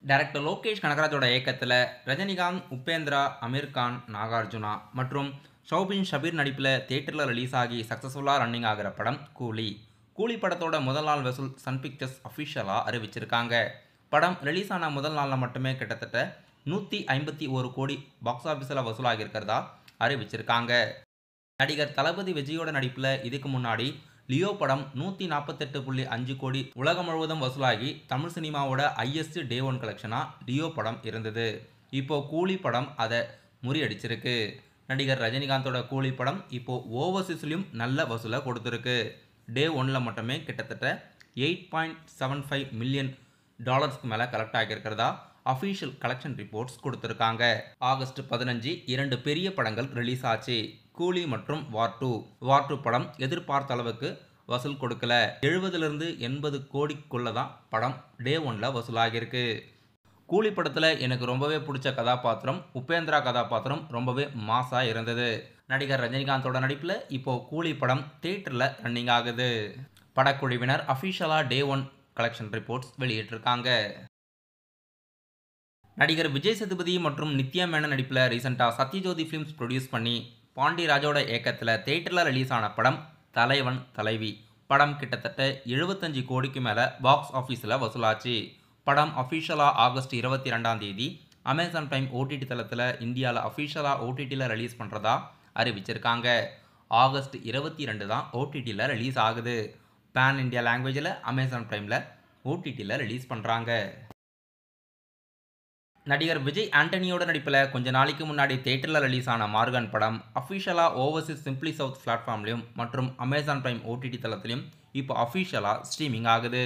Director Lokesh கனகராஜோட இயக்கத்தில் ரஜினிகாந்த், உபேந்திரா, அமீர் கான், நாகார்ஜுனா மற்றும் ஷௌபின் ஷபீர் நடிப்பில் தியேட்டரில் ரிலீஸ் ஆகி சக்ஸஸ்ஃபுல்லாக ரன்னிங் ஆகிற படம் கூலி. கூலி படத்தோட முதல் நாள் வசூல் சன் பிக்சர்ஸ் அஃபிஷியலாக அறிவிச்சிருக்காங்க. படம் ரிலீஸ் ஆன முதல் நாளில் மட்டுமே கிட்டத்தட்ட 151 கோடி பாக்ஸ் ஆஃபீஸில் வசூலாகியிருக்கிறதா அறிவிச்சிருக்காங்க. நடிகர் தளபதி விஜயோட நடிப்பில் இதுக்கு முன்னாடி லியோ படம் 148.5 கோடி உலகம் முழுவதும் வசூலாகி தமிழ் சினிமாவோட ஹையஸ்ட் டே ஒன் கலெக்ஷனாக லியோ படம் இருந்தது. இப்போ கூலி படம் அதை முறியடிச்சிருக்கு. நடிகர் ரஜினிகாந்தோட கூலி படம் இப்போ ஓவர்சீஸ்லையும் நல்ல வசூலை கொடுத்துருக்கு. டே ஒன்னில் மட்டுமே கிட்டத்தட்ட $8.75 மில்லியன் மேலே கலெக்ட் ஆகியிருக்கிறதா அஃபீஷியல் கலெக்ஷன் ரிப்போர்ட்ஸ் கொடுத்துருக்காங்க. ஆகஸ்ட் 15 2 பெரிய படங்கள் ரிலீஸ் ஆச்சு. கூலி மற்றும் வார் 2. வார் 2 படம் எதிர்பார்த்த அளவுக்கு வசூல் கொடுக்கல. 70 - 80 கோடிக்குள்ள தான் படம் டே ஒன்னில் வசூலாகியிருக்கு. கூலி படத்தில் எனக்கு ரொம்பவே பிடிச்ச கதாபாத்திரம் உபேந்திரா கதாபாத்திரம் ரொம்பவே மாசாக இருந்தது. நடிகர் ரஜினிகாந்தோட நடிப்பில் இப்போ கூலி படம் தியேட்டரில் ரன்னிங் ஆகுது. படக்குழுவினர் அஃபிஷியலாக டே ஒன் கலெக்ஷன் ரிப்போர்ட்ஸ் வெளியிட்டிருக்காங்க. நடிகர் விஜய் சேதுபதி மற்றும் நித்யா மேனன் நடிப்பில் ரீசெண்டாக சத்யஜோதி ஃபிலிம்ஸ் ப்ரொடியூஸ் பண்ணி பாண்டியராஜோட இயக்கத்தில் தியேட்டரில் ரிலீஸ் ஆன படம் தலைவன் தலைவி. படம் கிட்டத்தட்ட 75 கோடிக்கு மேலே பாக்ஸ் ஆஃபீஸில் வசூலாச்சு. படம் அஃபிஷியலாக ஆகஸ்ட் 22 அமேசான் பிரைம் ஓடிடி தளத்தில் இந்தியாவில் அஃபிஷியலாக ஓடிடியில் ரிலீஸ் பண்ணுறதா அறிவிச்சிருக்காங்க. ஆகஸ்ட் 22 தான் ஓடிடியில் ரிலீஸ் ஆகுது. பேன் இந்தியா லாங்குவேஜில் அமேசான் பிரைமில் ஓடிடியில் ரிலீஸ் பண்ணுறாங்க. நடிகர் விஜய் ஆண்டனியோட நடிப்பில் கொஞ்ச நாளைக்கு முன்னாடி தியேட்டரில் ரிலீஸ் ஆன மார்கன் படம் அஃபிஷியலாக ஓவர்சீஸ் சிம்பிளி சவுத் பிளாட்ஃபார்ம்லையும் மற்றும் அமேசான் பிரைம் ஓடிடி தளத்திலையும் இப்போ அஃபிஷியலாக ஸ்ட்ரீமிங் ஆகுது.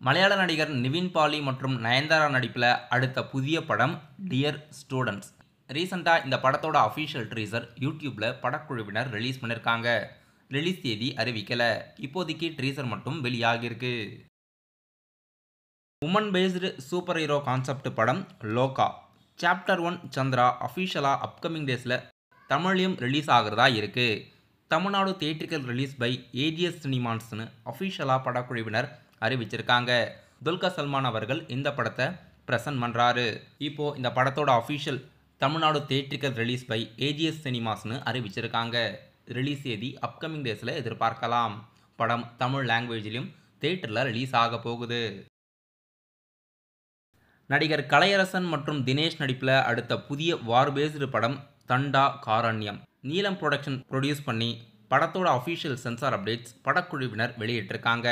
மலையாள நடிகர் நிவின் பாலி மற்றும் நயன்தாரா நடிப்பில் அடுத்த புதிய படம் டியர் ஸ்டூடெண்ட்ஸ். ரீசெண்டாக இந்த படத்தோட அஃபிஷியல் ட்ரீசர் யூடியூப்பில் படக்குழுவினர் ரிலீஸ் பண்ணியிருக்காங்க. ரிலீஸ் தேதி அறிவிக்கலை. இப்போதைக்கு ட்ரீசர் மட்டும் வெளியாகியிருக்கு. உமன் பேஸ்டு சூப்பர் ஹீரோ கான்செப்ட் படம் லோகா சாப்டர் 1 சந்திரா அஃபிஷியலாக அப்கமிங் டேஸில் தமிழ்லையும் ரிலீஸ் ஆகிறதா இருக்குது. Tamil Nadu theatrical release by AGS சினிமான்ஸ்னு அஃபிஷியலாக படக்குழுவினர் அறிவிச்சிருக்காங்க. துல்கர் சல்மான் அவர்கள் இந்த படத்தை ப்ரெசன்ட் பண்ணுறாரு. இப்போது இந்த படத்தோட official Tamil Nadu theatrical release by AGS சினிமாஸ்னு அறிவிச்சிருக்காங்க. ரிலீஸ் தேதி அப்கமிங் டேஸில் எதிர்பார்க்கலாம். படம் தமிழ் லாங்குவேஜிலும் தியேட்டரில் ரிலீஸ் ஆக போகுது. நடிகர் கலையரசன் மற்றும் தினேஷ் நடிப்பில் அடுத்த புதிய வார் பேஸ்டு படம் தண்டா காரண்யம். நீலம் புரொடக்ஷன் ப்ரொடியூஸ் பண்ணி படத்தோட அஃபிஷியல் சென்சார் அப்டேட்ஸ் படக்குழுவினர் வெளியிட்டிருக்காங்க.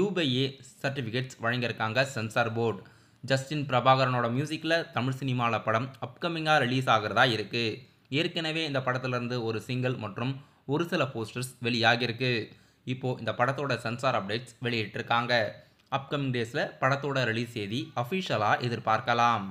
UBA சர்டிஃபிகேட்ஸ் வழங்கியிருக்காங்க சென்சார் போர்டு. ஜஸ்டின் பிரபாகரனோட மியூசிக்கில் தமிழ் சினிமாவில் படம் அப்கமிங்காக ரிலீஸ் ஆகிறதா இருக்குது. ஏற்கனவே இந்த படத்துலேருந்து ஒரு சிங்கிள் மற்றும் ஒரு சில போஸ்டர்ஸ் வெளியாகியிருக்கு. இப்போது இந்த படத்தோட சென்சார் அப்டேட்ஸ் வெளியிட்டிருக்காங்க. அப்கமிங் டேஸில் படத்தோட ரிலீஸ் தேதி அஃபிஷியலாக எதிர்பார்க்கலாம்.